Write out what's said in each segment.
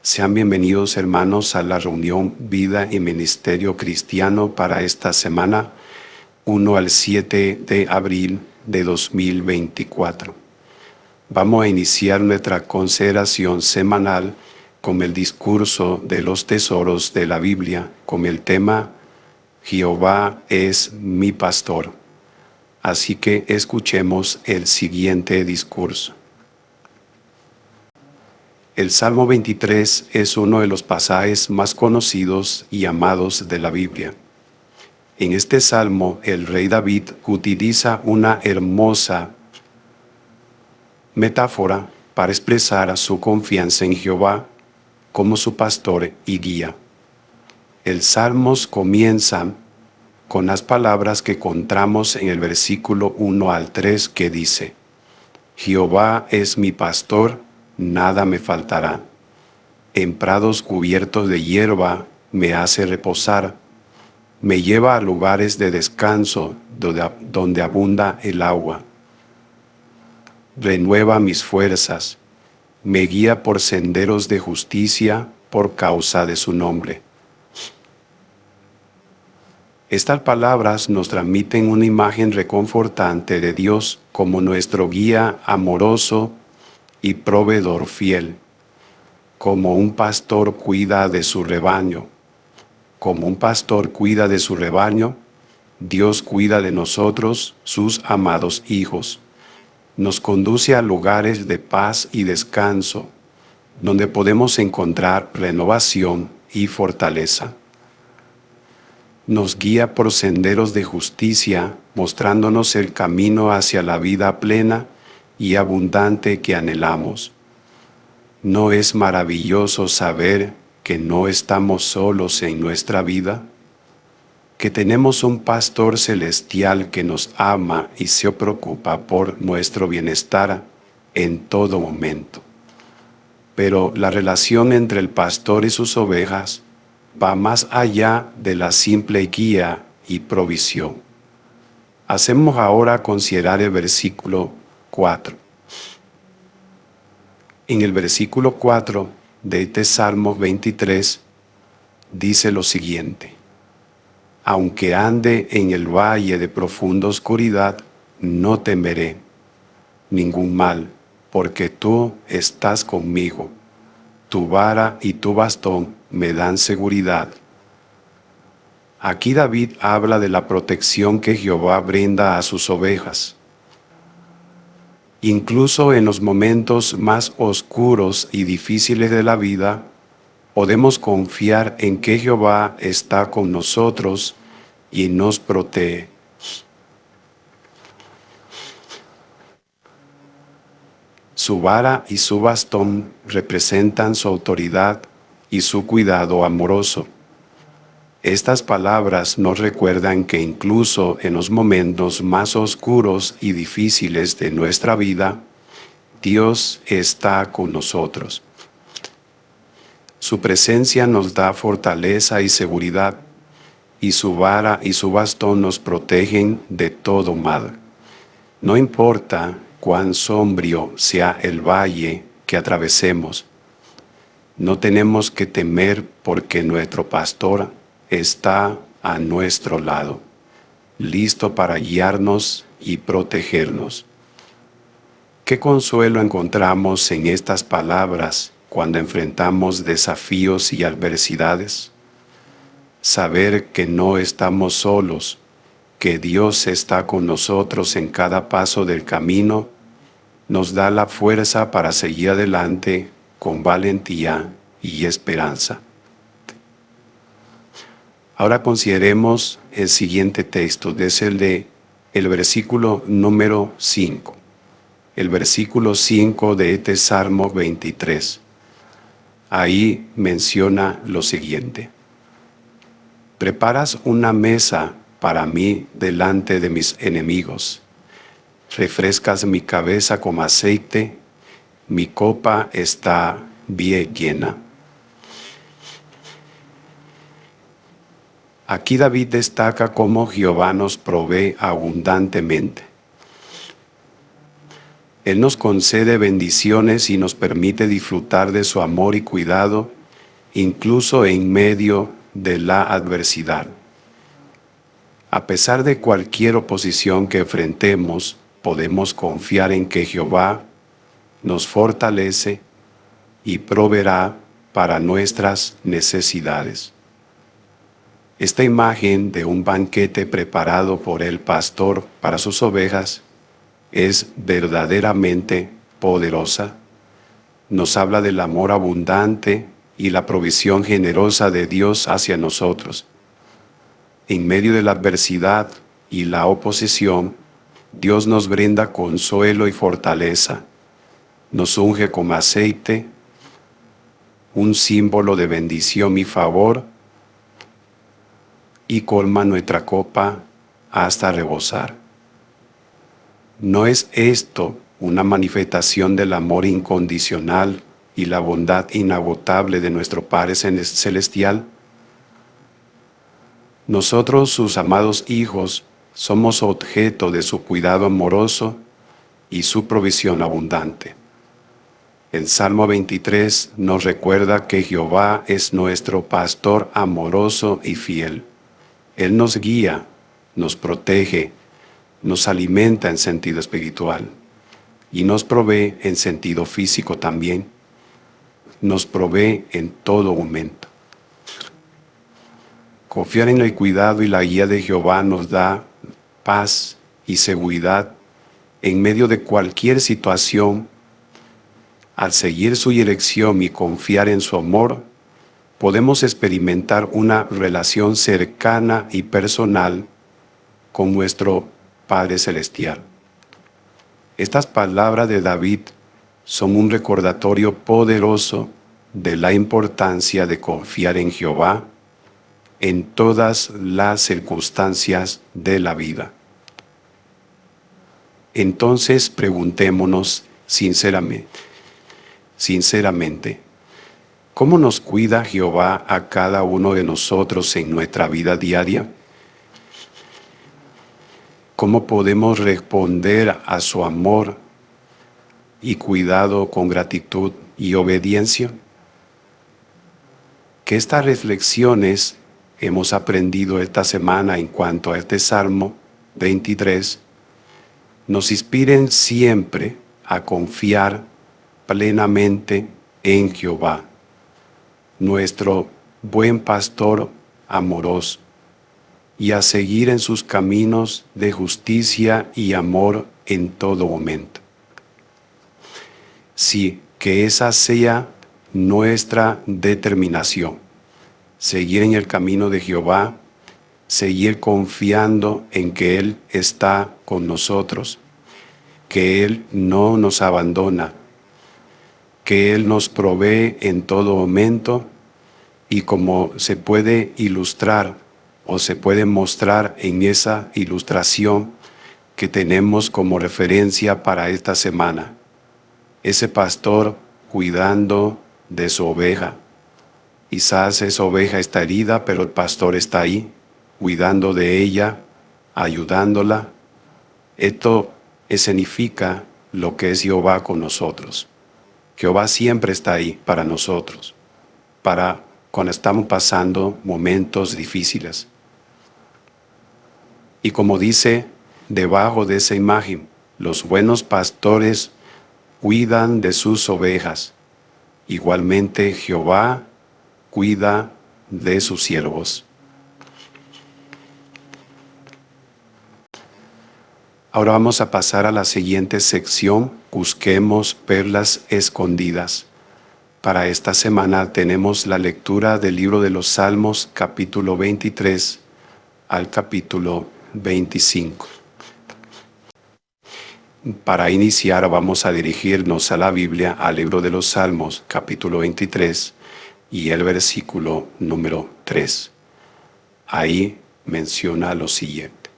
Sean bienvenidos, hermanos, a la reunión Vida y Ministerio Cristiano para esta semana 1 al 7 de abril de 2024. Vamos a iniciar nuestra consideración semanal con el discurso de los tesoros de la Biblia, con el tema Jehová es mi pastor. Así que escuchemos el siguiente discurso. El Salmo 23 es uno de los pasajes más conocidos y amados de la Biblia. En este salmo, el rey David utiliza una hermosa metáfora para expresar su confianza en Jehová como su pastor y guía. El salmo comienza con las palabras que encontramos en el versículo 1 al 3 que dice: Jehová es mi pastor, nada me faltará. En prados cubiertos de hierba me hace reposar. Me lleva a lugares de descanso donde abunda el agua. Renueva mis fuerzas. Me guía por senderos de justicia por causa de su nombre. Estas palabras nos transmiten una imagen reconfortante de Dios como nuestro guía amoroso y proveedor fiel, como un pastor cuida de su rebaño. Como un pastor cuida de su rebaño, Dios cuida de nosotros, sus amados hijos. Nos conduce a lugares de paz y descanso, donde podemos encontrar renovación y fortaleza. Nos guía por senderos de justicia, mostrándonos el camino hacia la vida plena y abundante que anhelamos. ¿No es maravilloso saber que no estamos solos en nuestra vida? Que tenemos un pastor celestial que nos ama y se preocupa por nuestro bienestar en todo momento. Pero la relación entre el pastor y sus ovejas va más allá de la simple guía y provisión. Hacemos ahora considerar el versículo 4. En el versículo 4 de este Salmo 23 dice lo siguiente: Aunque ande en el valle de profunda oscuridad, no temeré ningún mal, porque tú estás conmigo. Tu vara y tu bastón me dan seguridad. Aquí David habla de la protección que Jehová brinda a sus ovejas. Incluso en los momentos más oscuros y difíciles de la vida, podemos confiar en que Jehová está con nosotros y nos protege. Su vara y su bastón representan su autoridad y su cuidado amoroso. Estas palabras nos recuerdan que incluso en los momentos más oscuros y difíciles de nuestra vida, Dios está con nosotros. Su presencia nos da fortaleza y seguridad, y su vara y su bastón nos protegen de todo mal. No importa cuán sombrío sea el valle que atravesemos, no tenemos que temer porque nuestro pastor está a nuestro lado, listo para guiarnos y protegernos. ¿Qué consuelo encontramos en estas palabras cuando enfrentamos desafíos y adversidades? Saber que no estamos solos, que Dios está con nosotros en cada paso del camino, nos da la fuerza para seguir adelante con valentía y esperanza. Ahora consideremos el siguiente texto, desde el versículo número 5. El versículo 5 de este Salmo 23. Ahí menciona lo siguiente: Preparas una mesa para mí delante de mis enemigos. Refrescas mi cabeza como aceite, mi copa está bien llena. Aquí David destaca cómo Jehová nos provee abundantemente. Él nos concede bendiciones y nos permite disfrutar de su amor y cuidado incluso en medio de la adversidad. A pesar de cualquier oposición que enfrentemos, podemos confiar en que Jehová nos fortalece y proveerá para nuestras necesidades. Esta imagen de un banquete preparado por el pastor para sus ovejas es verdaderamente poderosa. Nos habla del amor abundante y la provisión generosa de Dios hacia nosotros. En medio de la adversidad y la oposición, Dios nos brinda consuelo y fortaleza. Nos unge con aceite, un símbolo de bendición y favor, y colma nuestra copa hasta rebosar. ¿No es esto una manifestación del amor incondicional y la bondad inagotable de nuestro Padre Celestial? Nosotros, sus amados hijos, somos objeto de su cuidado amoroso y su provisión abundante. El Salmo 23 nos recuerda que Jehová es nuestro pastor amoroso y fiel. Él nos guía, nos protege, nos alimenta en sentido espiritual y nos provee en sentido físico también. Nos provee en todo momento. Confiar en el cuidado y la guía de Jehová nos da paz y seguridad en medio de cualquier situación. Al seguir su dirección y confiar en su amor, podemos experimentar una relación cercana y personal con nuestro Padre Celestial. Estas palabras de David son un recordatorio poderoso de la importancia de confiar en Jehová en todas las circunstancias de la vida. Entonces preguntémonos sinceramente, ¿cómo nos cuida Jehová a cada uno de nosotros en nuestra vida diaria? ¿Cómo podemos responder a su amor y cuidado con gratitud y obediencia? Que estas reflexiones hemos aprendido esta semana en cuanto a este Salmo 23 nos inspiren siempre a confiar plenamente en Jehová, nuestro buen pastor amoroso, y a seguir en sus caminos de justicia y amor en todo momento. Sí, que esa sea nuestra determinación, seguir en el camino de Jehová, seguir confiando en que Él está con nosotros, que Él no nos abandona, que Él nos provee en todo momento, y como se puede ilustrar o se puede mostrar en esa ilustración que tenemos como referencia para esta semana. Ese pastor cuidando de su oveja. Quizás esa oveja está herida, pero el pastor está ahí, cuidando de ella, ayudándola. Esto escenifica lo que es Jehová con nosotros. Jehová siempre está ahí para nosotros, para cuando estamos pasando momentos difíciles. Y como dice debajo de esa imagen, los buenos pastores cuidan de sus ovejas. Igualmente Jehová cuida de sus siervos. Ahora vamos a pasar a la siguiente sección, busquemos perlas escondidas. Para esta semana tenemos la lectura del libro de los Salmos, capítulo 23 al capítulo 25. Para iniciar vamos a dirigirnos a la Biblia, al libro de los Salmos, capítulo 23 y el versículo número 3. Ahí menciona lo siguiente: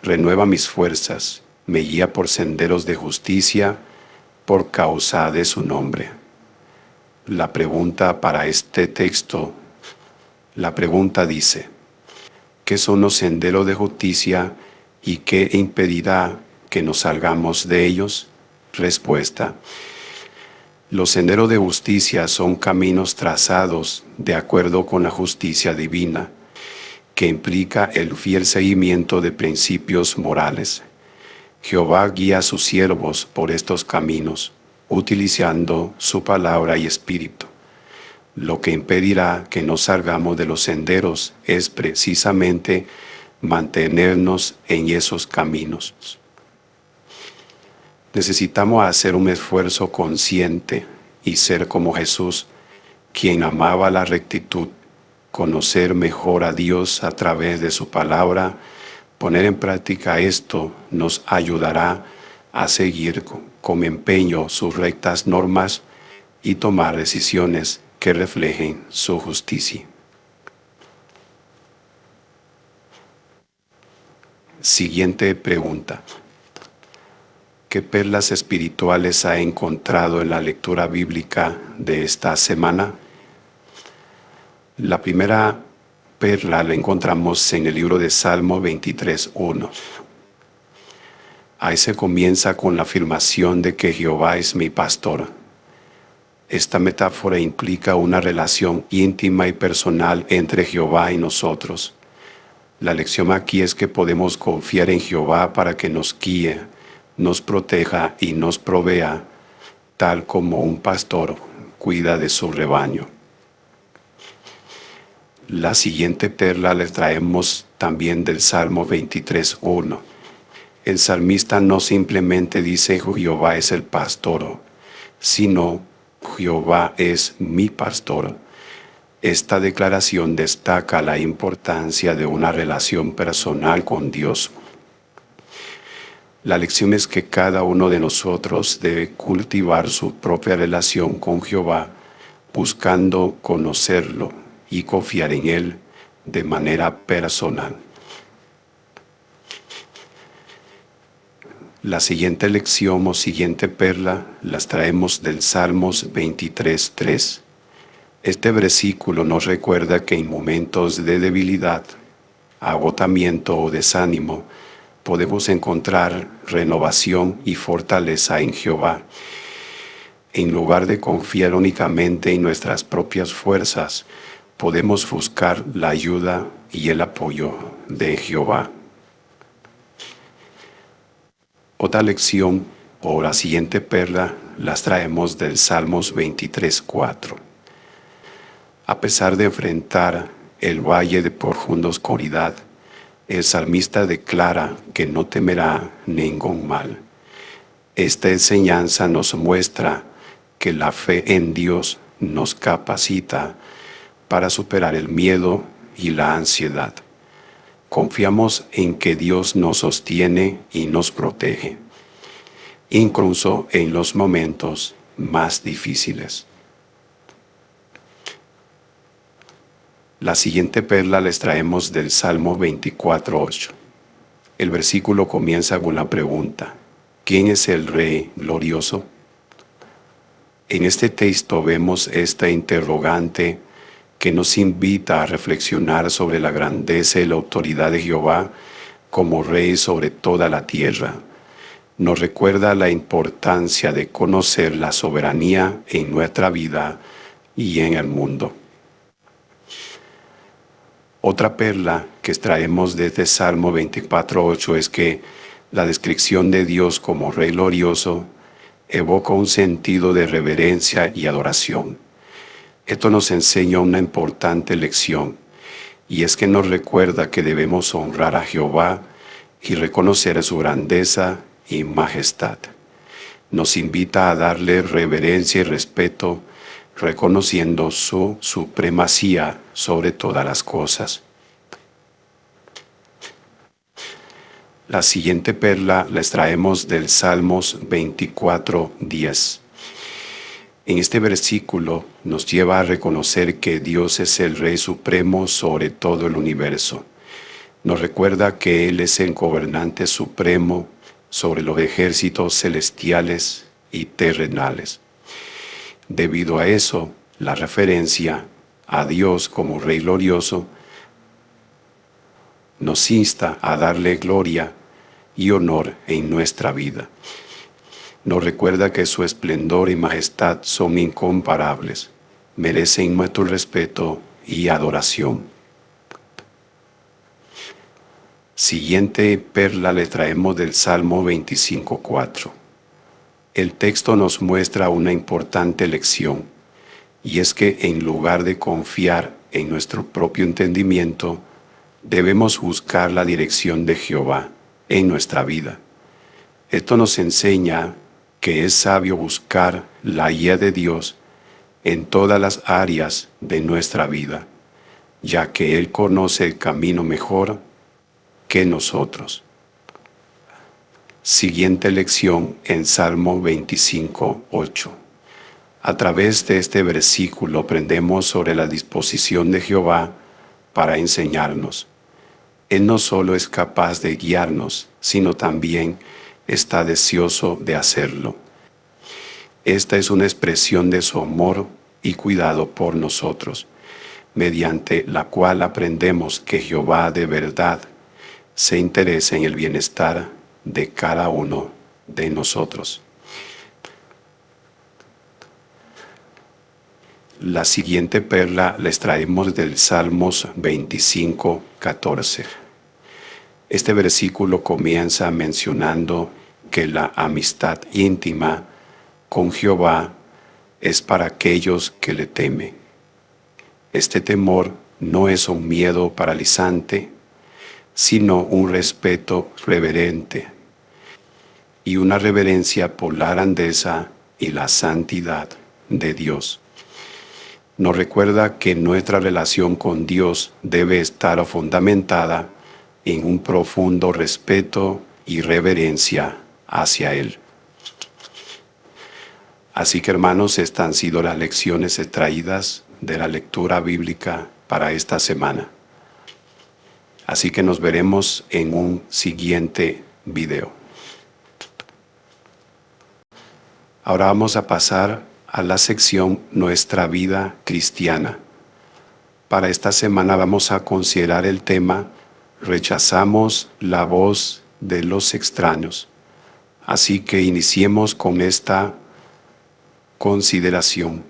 renueva mis fuerzas, me guía por senderos de justicia, por causa de su nombre. La pregunta para este texto, la pregunta dice: ¿qué son los senderos de justicia y qué impedirá que nos salgamos de ellos? Respuesta: Los senderos de justicia son caminos trazados de acuerdo con la justicia divina, que implica el fiel seguimiento de principios morales. Jehová guía a sus siervos por estos caminos, utilizando su palabra y espíritu. Lo que impedirá que no salgamos de los senderos es precisamente mantenernos en esos caminos. Necesitamos hacer un esfuerzo consciente y ser como Jesús, quien amaba la rectitud, conocer mejor a Dios a través de su palabra. Poner en práctica esto nos ayudará a seguir con empeño sus rectas normas y tomar decisiones que reflejen su justicia. Siguiente pregunta. ¿Qué perlas espirituales ha encontrado en la lectura bíblica de esta semana? La primera perla la encontramos en el libro de Salmo 23:1. Ahí se comienza con la afirmación de que Jehová es mi pastor. Esta metáfora implica una relación íntima y personal entre Jehová y nosotros. La lección aquí es que podemos confiar en Jehová para que nos guíe, nos proteja y nos provea, tal como un pastor cuida de su rebaño. La siguiente perla les traemos también del Salmo 23:1. El salmista no simplemente dice Jehová es el pastor, sino Jehová es mi pastor. Esta declaración destaca la importancia de una relación personal con Dios. La lección es que cada uno de nosotros debe cultivar su propia relación con Jehová, buscando conocerlo y confiar en Él de manera personal. La siguiente lección o siguiente perla las traemos del Salmos 23:3. Este versículo nos recuerda que en momentos de debilidad, agotamiento o desánimo, podemos encontrar renovación y fortaleza en Jehová. En lugar de confiar únicamente en nuestras propias fuerzas, podemos buscar la ayuda y el apoyo de Jehová. Otra lección o la siguiente perla las traemos del Salmos 23:4. A pesar de enfrentar el valle de profunda oscuridad, el salmista declara que no temerá ningún mal. Esta enseñanza nos muestra que la fe en Dios nos capacita para superar el miedo y la ansiedad. Confiamos en que Dios nos sostiene y nos protege, incluso en los momentos más difíciles. La siguiente perla les traemos del Salmo 24:8. El versículo comienza con la pregunta: ¿quién es el Rey glorioso? En este texto vemos esta interrogante que nos invita a reflexionar sobre la grandeza y la autoridad de Jehová como Rey sobre toda la tierra. Nos recuerda la importancia de conocer la soberanía en nuestra vida y en el mundo. Otra perla que extraemos desde Salmo 24:8 es que la descripción de Dios como Rey glorioso evoca un sentido de reverencia y adoración. Esto nos enseña una importante lección, y es que nos recuerda que debemos honrar a Jehová y reconocer su grandeza y majestad. Nos invita a darle reverencia y respeto, reconociendo su supremacía sobre todas las cosas. La siguiente perla la extraemos del Salmos 24:10. En este versículo nos lleva a reconocer que Dios es el Rey Supremo sobre todo el universo. Nos recuerda que Él es el gobernante supremo sobre los ejércitos celestiales y terrenales. Debido a eso, la referencia a Dios como Rey glorioso nos insta a darle gloria y honor en nuestra vida. Nos recuerda que su esplendor y majestad son incomparables, merecen nuestro respeto y adoración. Siguiente perla le traemos del Salmo 25:4. El texto nos muestra una importante lección, y es que en lugar de confiar en nuestro propio entendimiento, debemos buscar la dirección de Jehová en nuestra vida. Esto nos enseña que es sabio buscar la guía de Dios en todas las áreas de nuestra vida, ya que Él conoce el camino mejor que nosotros. Siguiente lección en Salmo 25:8. A través de este versículo aprendemos sobre la disposición de Jehová para enseñarnos. Él no solo es capaz de guiarnos, sino también está deseoso de hacerlo. Esta es una expresión de su amor y cuidado por nosotros, mediante la cual aprendemos que Jehová de verdad se interesa en el bienestar de cada uno de nosotros. La siguiente perla les traemos del Salmos 25:14. Este versículo comienza mencionando que la amistad íntima con Jehová es para aquellos que le temen. Este temor no es un miedo paralizante, sino un respeto reverente y una reverencia por la grandeza y la santidad de Dios. Nos recuerda que nuestra relación con Dios debe estar fundamentada en un profundo respeto y reverencia hacia Él. Así que, hermanos, estas han sido las lecciones extraídas de la lectura bíblica para esta semana. Así que nos veremos en un siguiente video. Ahora vamos a pasar a la sección Nuestra vida cristiana. Para esta semana vamos a considerar el tema Rechazamos la voz de los extraños. Así que iniciemos con esta consideración.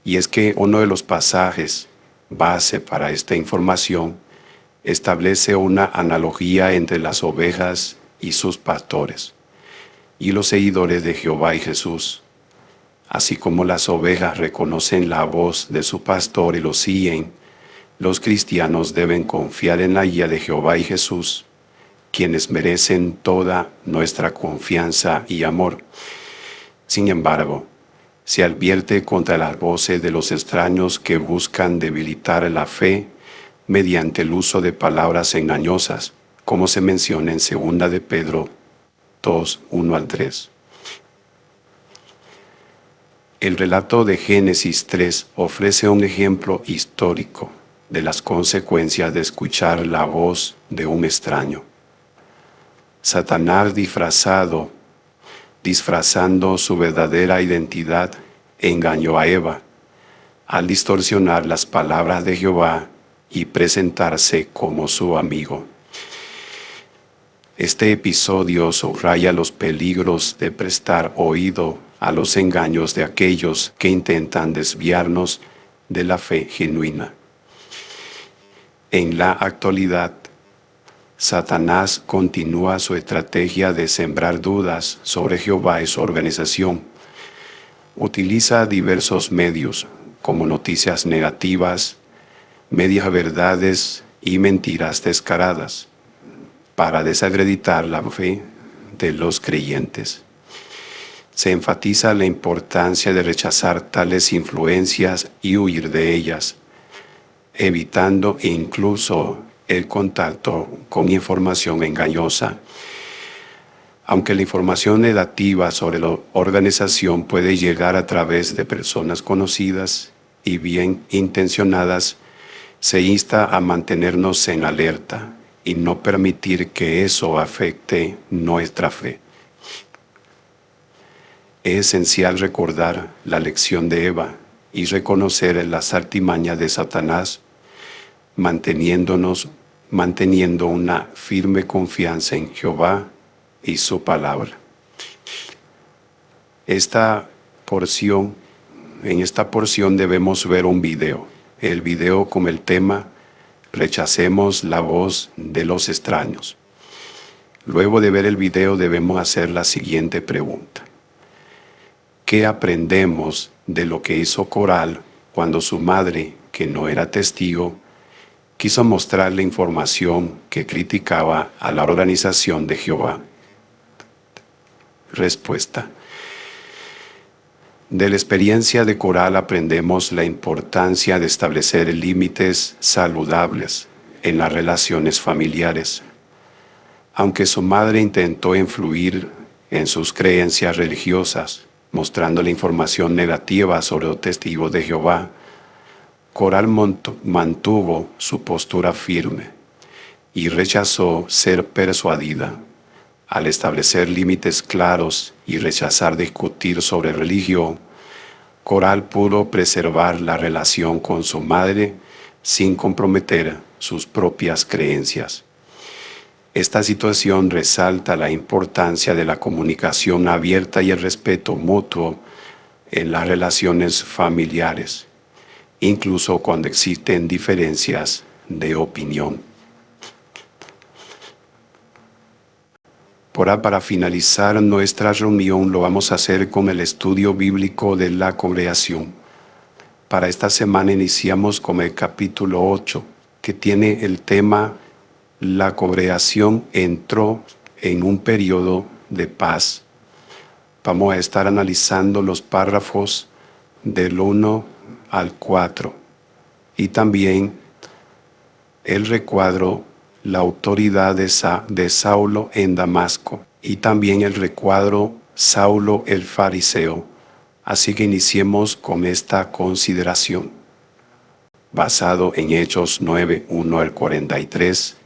Y es que uno de los pasajes base para esta información establece una analogía entre las ovejas y sus pastores, y los seguidores de Jehová y Jesús. Así como las ovejas reconocen la voz de su pastor y lo siguen, los cristianos deben confiar en la guía de Jehová y Jesús, quienes merecen toda nuestra confianza y amor. Sin embargo, se advierte contra las voces de los extraños que buscan debilitar la fe mediante el uso de palabras engañosas, como se menciona en 2 de Pedro 2:1-3. El relato de Génesis 3 ofrece un ejemplo histórico de las consecuencias de escuchar la voz de un extraño. Satanás disfrazando su verdadera identidad, engañó a Eva al distorsionar las palabras de Jehová y presentarse como su amigo. Este episodio subraya los peligros de prestar oído a los engaños de aquellos que intentan desviarnos de la fe genuina. En la actualidad, Satanás continúa su estrategia de sembrar dudas sobre Jehová y su organización. Utiliza diversos medios, como noticias negativas, medias verdades y mentiras descaradas, para desacreditar la fe de los creyentes. Se enfatiza la importancia de rechazar tales influencias y huir de ellas, evitando incluso el contacto con información engañosa. Aunque la información negativa sobre la organización puede llegar a través de personas conocidas y bien intencionadas, se insta a mantenernos en alerta y no permitir que eso afecte nuestra fe. Es esencial recordar la lección de Eva y reconocer las artimañas de Satanás, manteniendo una firme confianza en Jehová y su palabra. Esta porción, en esta porción debemos ver un video. El video con el tema "Rechacemos la voz de los extraños". Luego de ver el video debemos hacer la siguiente pregunta. ¿Qué aprendemos de lo que hizo Coral cuando su madre, que no era testigo, quiso mostrarle información que criticaba a la organización de Jehová? Respuesta. De la experiencia de Coral aprendemos la importancia de establecer límites saludables en las relaciones familiares. Aunque su madre intentó influir en sus creencias religiosas, mostrándole información negativa sobre los testigos de Jehová, Coral mantuvo su postura firme y rechazó ser persuadida. Al establecer límites claros y rechazar discutir sobre religión, Coral pudo preservar la relación con su madre sin comprometer sus propias creencias. Esta situación resalta la importancia de la comunicación abierta y el respeto mutuo en las relaciones familiares, incluso cuando existen diferencias de opinión. Para finalizar nuestra reunión lo vamos a hacer con el estudio bíblico de la congregación. Para esta semana iniciamos con el capítulo 8, que tiene el tema "La congregación entró en un periodo de paz". Vamos a estar analizando los párrafos del 1 al 4 y también el recuadro "La autoridad de Saulo en Damasco" y también el recuadro "Saulo el fariseo". Así que iniciemos con esta consideración. Basado en Hechos 9, 1 al 43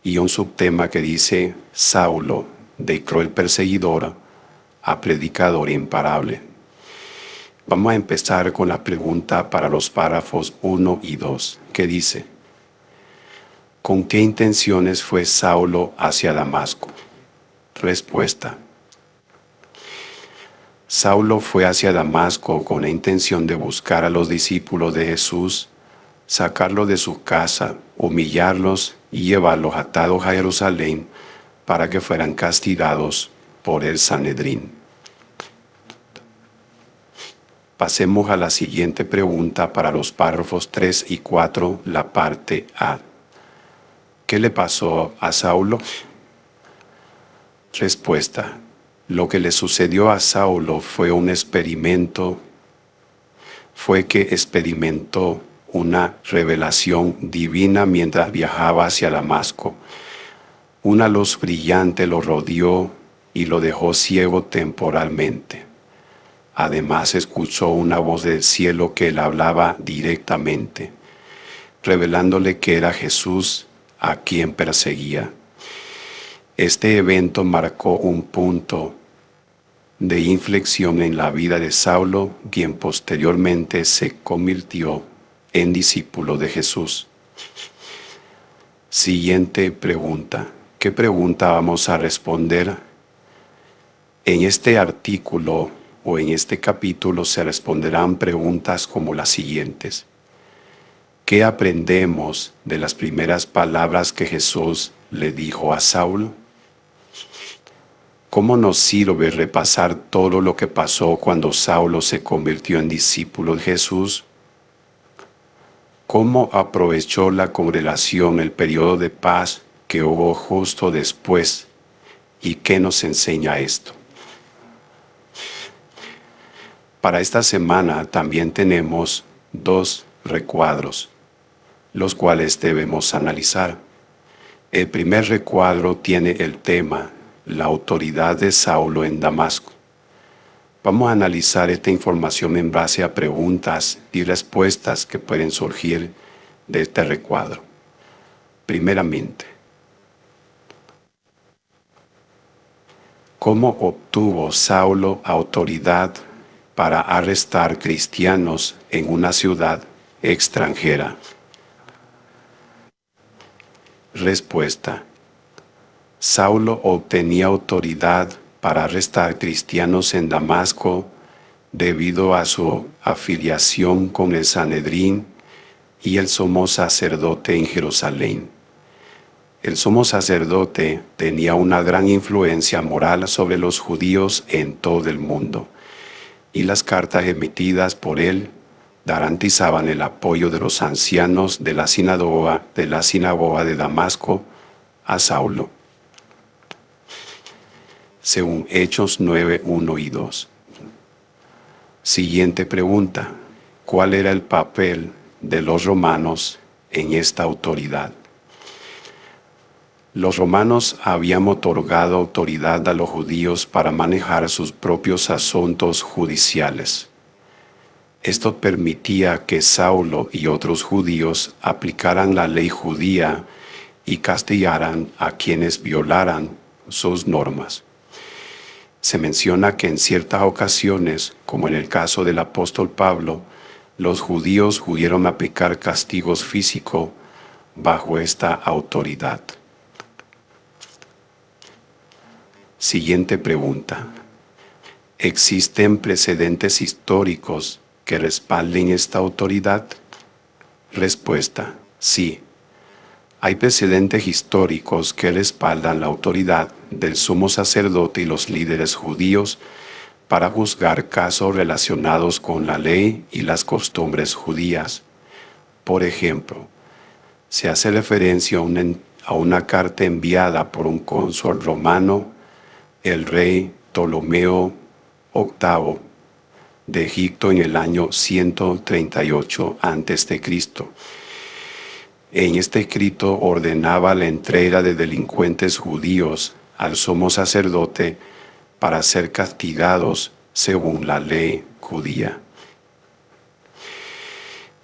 y un subtema que dice "Saulo, de cruel perseguidor a predicador imparable". Vamos a empezar con la pregunta para los párrafos 1 y 2, que dice: ¿con qué intenciones fue Saulo hacia Damasco? Respuesta. Saulo fue hacia Damasco con la intención de buscar a los discípulos de Jesús, sacarlos de su casa, humillarlos y llevarlos atados a Jerusalén para que fueran castigados por el Sanedrín. Pasemos a la siguiente pregunta para los párrafos 3 y 4, la parte A. ¿Qué le pasó a Saulo? Respuesta. Lo que le sucedió a Saulo fue que experimentó una revelación divina mientras viajaba hacia Damasco. Una luz brillante lo rodeó y lo dejó ciego temporalmente. Además escuchó una voz del cielo que le hablaba directamente, revelándole que era Jesús a quien perseguía. Este evento marcó un punto de inflexión en la vida de Saulo, quien posteriormente se convirtió en discípulo de Jesús. Siguiente pregunta. ¿Qué pregunta vamos a responder? En este artículo o en este capítulo se responderán preguntas como las siguientes. ¿Qué aprendemos de las primeras palabras que Jesús le dijo a Saulo? ¿Cómo nos sirve repasar todo lo que pasó cuando Saulo se convirtió en discípulo de Jesús? ¿Cómo aprovechó la congregación el periodo de paz que hubo justo después? ¿Y qué nos enseña esto? Para esta semana también tenemos 2 recuadros, los cuales debemos analizar. El primer recuadro tiene el tema "La autoridad de Saulo en Damasco". Vamos a analizar esta información en base a preguntas y respuestas que pueden surgir de este recuadro. Primeramente, ¿cómo obtuvo Saulo autoridad para arrestar cristianos en una ciudad extranjera? Respuesta. Saulo obtenía autoridad para arrestar cristianos en Damasco debido a su afiliación con el Sanedrín y el sumo sacerdote en Jerusalén. El sumo sacerdote tenía una gran influencia moral sobre los judíos en todo el mundo, y las cartas emitidas por él garantizaban el apoyo de los ancianos de la sinagoga de Damasco a Saulo, según Hechos 9, 1 y 2. Siguiente pregunta: ¿cuál era el papel de los romanos en esta autoridad? Los romanos habían otorgado autoridad a los judíos para manejar sus propios asuntos judiciales. Esto permitía que Saulo y otros judíos aplicaran la ley judía y castigaran a quienes violaran sus normas. Se menciona que en ciertas ocasiones, como en el caso del apóstol Pablo, los judíos pudieron aplicar castigos físicos bajo esta autoridad. Siguiente pregunta: ¿existen precedentes históricos que respalden esta autoridad? Respuesta: sí. Hay precedentes históricos que respaldan la autoridad del sumo sacerdote y los líderes judíos para juzgar casos relacionados con la ley y las costumbres judías. Por ejemplo, se hace referencia a una carta enviada por un cónsul romano, el rey Ptolomeo VIII, de Egipto en el año 138 a.C. En este escrito ordenaba la entrega de delincuentes judíos al sumo sacerdote para ser castigados según la ley judía.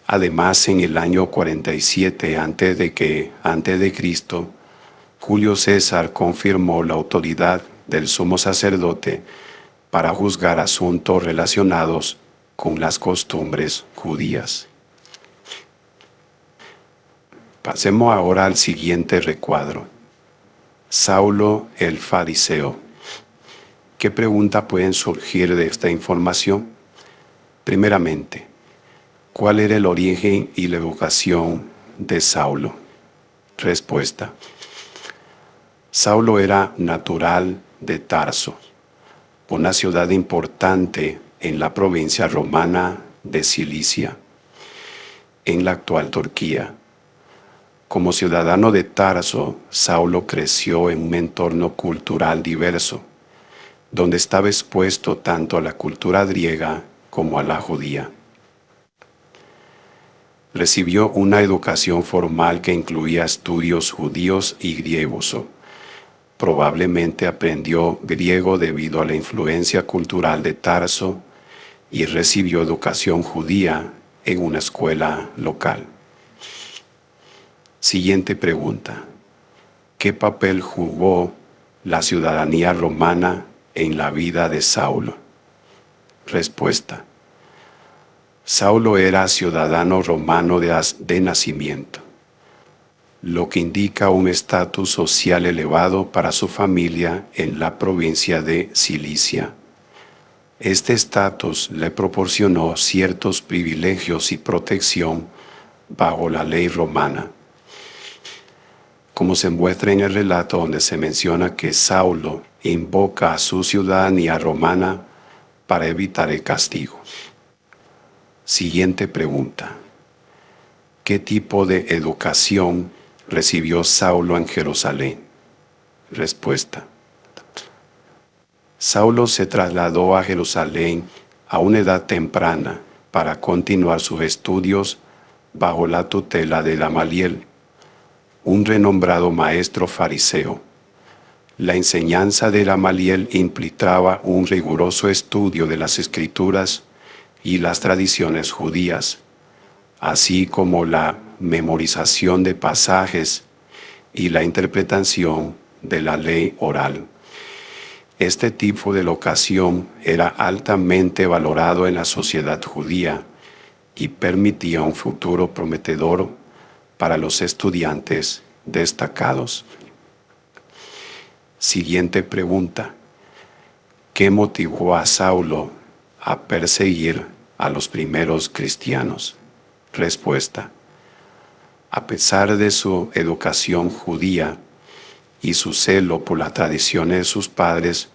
Además, en el año 47 a.C., Julio César confirmó la autoridad del sumo sacerdote para juzgar asuntos relacionados con las costumbres judías. Pasemos ahora al siguiente recuadro: Saulo el fariseo. ¿Qué preguntas pueden surgir de esta información? Primeramente, ¿cuál era el origen y la educación de Saulo? Respuesta: Saulo era natural de Tarso, una ciudad importante en la provincia romana de Cilicia, en la actual Turquía. Como ciudadano de Tarso, Saulo creció en un entorno cultural diverso, donde estaba expuesto tanto a la cultura griega como a la judía. Recibió una educación formal que incluía estudios judíos y griegos. Probablemente aprendió griego debido a la influencia cultural de Tarso y recibió educación judía en una escuela local. Siguiente pregunta: ¿qué papel jugó la ciudadanía romana en la vida de Saulo? Respuesta: Saulo era ciudadano romano de nacimiento, lo que indica un estatus social elevado para su familia en la provincia de Cilicia. Este estatus le proporcionó ciertos privilegios y protección bajo la ley romana, como se muestra en el relato donde se menciona que Saulo invoca a su ciudadanía romana para evitar el castigo. Siguiente pregunta: ¿qué tipo de educación recibió Saulo en Jerusalén? Respuesta: Saulo se trasladó a Jerusalén a una edad temprana para continuar sus estudios bajo la tutela de Gamaliel, un renombrado maestro fariseo. La enseñanza de Gamaliel implicaba un riguroso estudio de las escrituras y las tradiciones judías, así como la memorización de pasajes y la interpretación de la ley oral. Este tipo de educación era altamente valorado en la sociedad judía y permitía un futuro prometedor para los estudiantes destacados. Siguiente pregunta: ¿Qué motivó a Saulo a perseguir a los primeros cristianos? Respuesta: a pesar de su educación judía y su celo por las tradiciones de sus padres,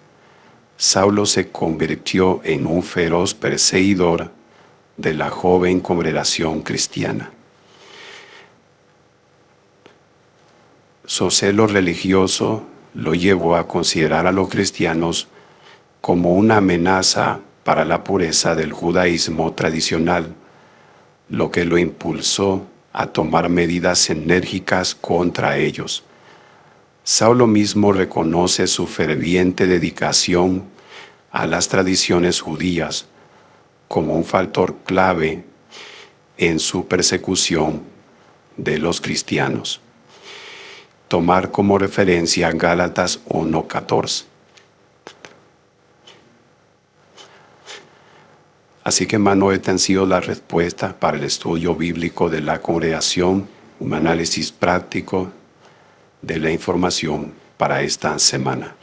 Saulo se convirtió en un feroz perseguidor de la joven congregación cristiana. Su celo religioso lo llevó a considerar a los cristianos como una amenaza para la pureza del judaísmo tradicional, lo que lo impulsó a tomar medidas enérgicas contra ellos. Saulo mismo reconoce su ferviente dedicación a las tradiciones judías como un factor clave en su persecución de los cristianos. Tomar como referencia Gálatas 1:14. Así que, hermano, esta han sido las respuestas para el estudio bíblico de la congregación, un análisis práctico de la información para esta semana.